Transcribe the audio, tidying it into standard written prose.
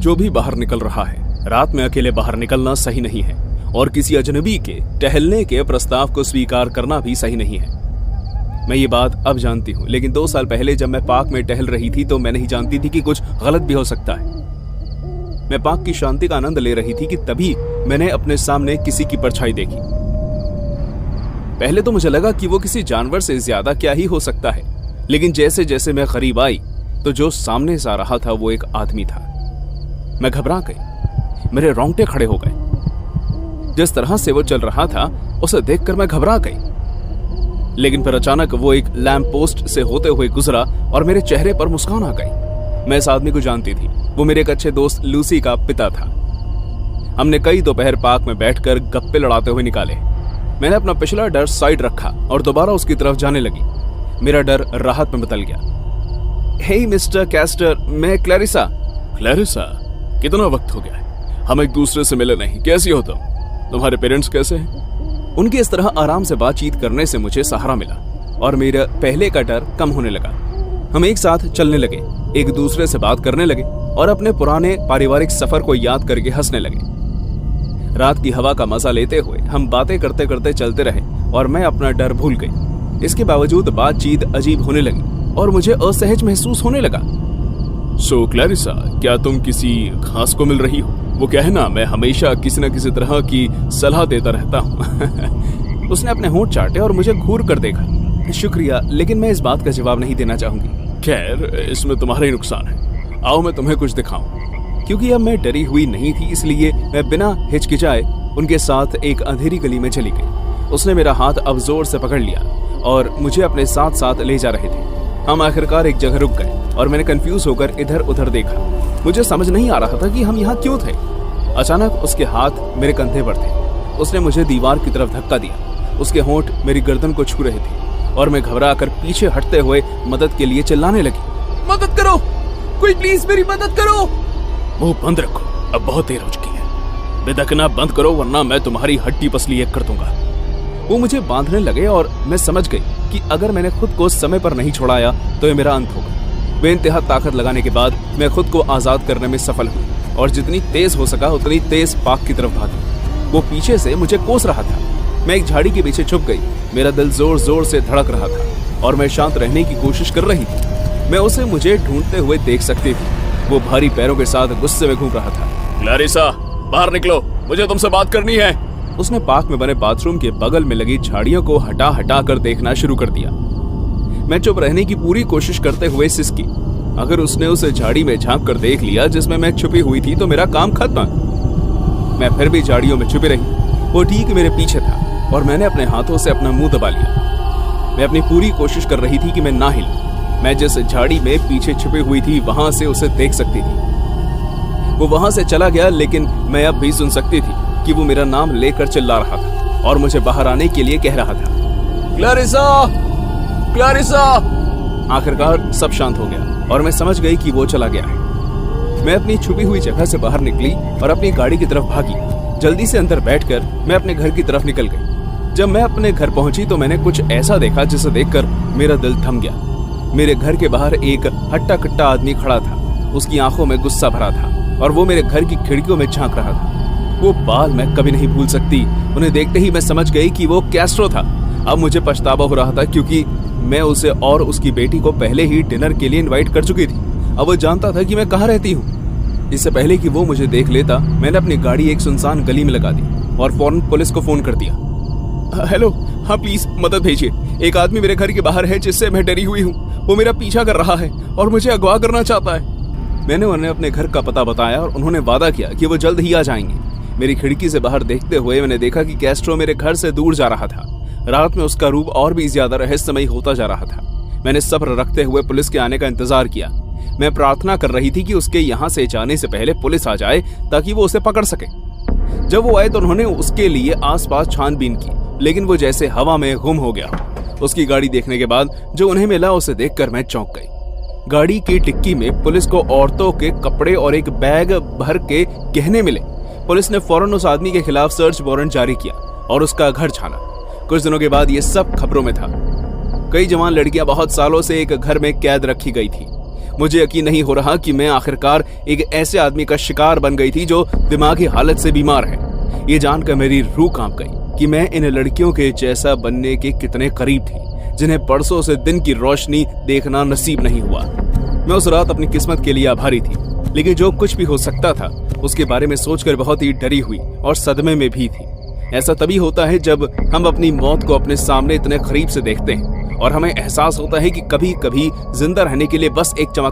जो भी बाहर निकल रहा है, रात में अकेले बाहर निकलना सही नहीं है और किसी अजनबी के टहलने के प्रस्ताव को स्वीकार करना भी सही नहीं है। मैं ये बात अब जानती हूँ, लेकिन 2 साल पहले जब मैं पार्क में टहल रही थी तो मैं नहीं जानती थी कि कुछ गलत भी हो सकता है। मैं पार्क की शांति का आनंद ले रही थी कि तभी मैंने अपने सामने किसी की परछाई देखी। पहले तो मुझे लगा कि वो किसी जानवर से ज्यादा क्या ही हो सकता है, लेकिन जैसे जैसे मैं करीब आई तो जो सामने से आ रहा था वो एक आदमी था। मैं घबरा गई, मेरे रोंगटे खड़े हो गए। जिस तरह से वो चल रहा था उसे देखकर मैं घबरा गई, लेकिन फिर अचानक वो एक लैंप पोस्ट से होते हुए गुजरा और मेरे चेहरे पर मुस्कान आ गई। मैं इस आदमी को जानती थी, वो मेरे एक अच्छे दोस्त लूसी का पिता था। हमने कई दोपहर पार्क में बैठकर गप्पे लड़ाते हुए निकाले। मैंने अपना पिछला डर साइड रखा और दोबारा उसकी तरफ जाने लगी। मेरा डर राहत में बदल गया। हे मिस्टर कैस्टर, मैं क्लैरिसा। क्लैरिसा, कितना वक्त हो गया है, हम एक दूसरे से मिले नहीं। कैसी हो तुम? तुम्हारे पेरेंट्स कैसे हैं? उनकी इस तरह आराम से बातचीत करने से मुझे सहारा मिला और मेरा पहले का डर कम होने लगा। हम एक साथ चलने लगे, एक दूसरे से बात करने लगे और अपने पुराने पारिवारिक सफर को याद करके हंसने लगे। रात की हवा का मजा लेते हुए हम बातें करते करते चलते रहे और मैं अपना डर भूल गई। इसके बावजूद बातचीत अजीब होने लगी और मुझे असहज महसूस होने लगा। सो क्लैरिसा, क्या तुम किसी खास को मिल रही हो? वो कहना, मैं हमेशा किसी न किसी तरह की सलाह देता रहता हूँ। उसने अपने होंठ चाटे और मुझे घूर कर देखा। शुक्रिया, लेकिन मैं इस बात का जवाब नहीं देना चाहूंगी। खैर, इसमें तुम्हारा ही नुकसान है। आओ मैं तुम्हें कुछ दिखाऊं। क्योंकि अब मैं डरी हुई नहीं थी, इसलिए मैं बिना हिचकिचाए उनके साथ एक अंधेरी गली में चली गई। उसने मेरा हाथ अब जोर से पकड़ लिया और मुझे अपने साथ साथ ले जा रहे थे। हम आखिरकार एक जगह रुक गए और मैंने कंफ्यूज होकर इधर उधर देखा। मुझे समझ नहीं आ रहा था कि हम यहाँ क्यों थे। अचानक उसके हाथ मेरे कंधे पर थे। उसने मुझे दीवार की तरफ धक्का दिया। उसके होंठ मेरी गर्दन को छू रहे थे और मैं घबरा कर पीछे हटते हुए मदद के लिए चिल्लाने लगी। मदद करो, कोई प्लीज मेरी मदद करो। मुंह बंद रखो, अब बहुत देर हो चुकी है। बेदखना बंद करो वरना मैं तुम्हारी हड्डी पसली एक कर दूंगा। वो मुझे बांधने लगे और मैं समझ गई कि अगर मैंने खुद को समय पर नहीं छोड़ाया तो ये मेरा अंत होगा। बेइंतहा ताकत लगाने के बाद मैं खुद को आजाद करने में सफल हुई और जितनी तेज हो सका उतनी तेज पार्क की तरफ भागी। वो पीछे से मुझे कोस रहा था। मैं एक झाड़ी के पीछे छुप गई। मेरा दिल जोर जोर से धड़क रहा था और मैं शांत रहने की कोशिश कर रही थी। मैं उसे मुझे ढूंढते हुए देख सकती थी। वो भारी पैरों के साथ गुस्से में घूम रहा था। क्लैरिसा, बाहर निकलो, मुझे तुमसे बात करनी है। उसने पार्क में बने बाथरूम के बगल में लगी झाड़ियों को हटा हटा कर देखना शुरू कर दिया। मैं चुप रहने की पूरी कोशिश करते हुए सिसकी। अगर उसने उसे झाड़ी में झांक कर देख लिया जिसमें मैं छुपी हुई थी तो मेरा काम खत्म। मैं फिर भी झाड़ियों में छुपी रही। वो ठीक मेरे पीछे था और मैंने अपने हाथों से अपना मुंह दबा लिया। मैं अपनी पूरी कोशिश कर रही थी कि मैं ना हिलूं। मैं जिस झाड़ी में पीछे छुपी हुई थी वहां से उसे देख सकती थी। वो वहां से चला गया, लेकिन मैं अब भी सुन सकती थी कि वो मेरा नाम लेकर चिल्ला रहा था और मुझे बाहर आने के लिए कह रहा था। Clarissa, Clarissa. आखिरकार सब शांत हो गया और मैं समझ गई कि वो चला गया है। मैं अपनी छुपी हुई जगह से बाहर निकली और अपनी गाड़ी की तरफ भागी। जल्दी से अंदर बैठकर मैं अपने घर की तरफ निकल गई। जब मैं अपने घर पहुंची तो मैंने कुछ ऐसा देखा जिसे देखकर मेरा दिल थम गया। मेरे घर के बाहर एक हट्टा कट्टा आदमी खड़ा था। उसकी आंखों में गुस्सा भरा था और वो मेरे घर की खिड़कियों में झांक रहा था। वो बाल मैं कभी नहीं भूल सकती। उन्हें देखते ही मैं समझ गई कि वो कैस्ट्रो था। अब मुझे पछतावा हो रहा था क्योंकि मैं उसे और उसकी बेटी को पहले ही डिनर के लिए इनवाइट कर चुकी थी। अब वो जानता था कि मैं कहाँ रहती हूँ। इससे पहले कि वो मुझे देख लेता, मैंने अपनी गाड़ी एक सुनसान गली में लगा दी और फौरन पुलिस को फोन कर दिया। हेलो, हाँ प्लीज मदद भेजिए। एक आदमी मेरे घर के बाहर है जिससे मैं डरी हुई हूँ। वो मेरा पीछा कर रहा है और मुझे अगवा करना चाहता है। मैंने उन्हें अपने घर का पता बताया और उन्होंने वादा किया कि वो जल्द ही आ जाएंगे। मेरी खिड़की से बाहर देखते हुए मैंने देखा कि कैस्ट्रो मेरे घर से दूर जा रहा था। रात में उसका रूप और भी ज्यादा रहस्यमयी होता जा रहा था। मैंने सब्र रखते हुए पुलिस के आने का इंतजार किया। मैं प्रार्थना कर रही थी कि उसके यहाँ से जाने से पहले पुलिस आ जाए ताकि वो उसे पकड़ सके। जब वो आए तो उन्होंने उसके लिए आसपास छानबीन की, लेकिन वो जैसे हवा में गुम हो गया। उसकी गाड़ी देखने के बाद जो उन्हें मिला उसे देखकर मैं चौंक गई। गाड़ी की डिक्की में पुलिस को औरतों के कपड़े और एक बैग भर के गहने मिले। पुलिस ने फौरन उस आदमी के खिलाफ सर्च वारंट जारी किया और उसका घर छाना। कुछ दिनों के बाद ये सब खबरों में था। कई जवान लड़कियां बहुत सालों से एक घर में कैद रखी गई थी। मुझे यकीन नहीं हो रहा कि मैं आखिरकार एक ऐसे आदमी का शिकार बन गई थी जो दिमागी हालत से बीमार है। ये जानकर मेरी रूह कांप गई कि मैं इन लड़कियों के जैसा बनने के कितने करीब थी, जिन्हें परसों से दिन की रोशनी देखना नसीब नहीं हुआ। मैं उस रात अपनी किस्मत के लिए आभारी थी, लेकिन जो कुछ भी हो सकता था उसके बारे में सोचकर बहुत ही डरी हुई और सदमे में भी थी। ऐसा तभी होता है जब हम अपनी मौत को अपने सामने इतने करीब से देखते हैं और हमें एहसास होता है कि कभी कभी जिंदा रहने के लिए बस एक चमत्कार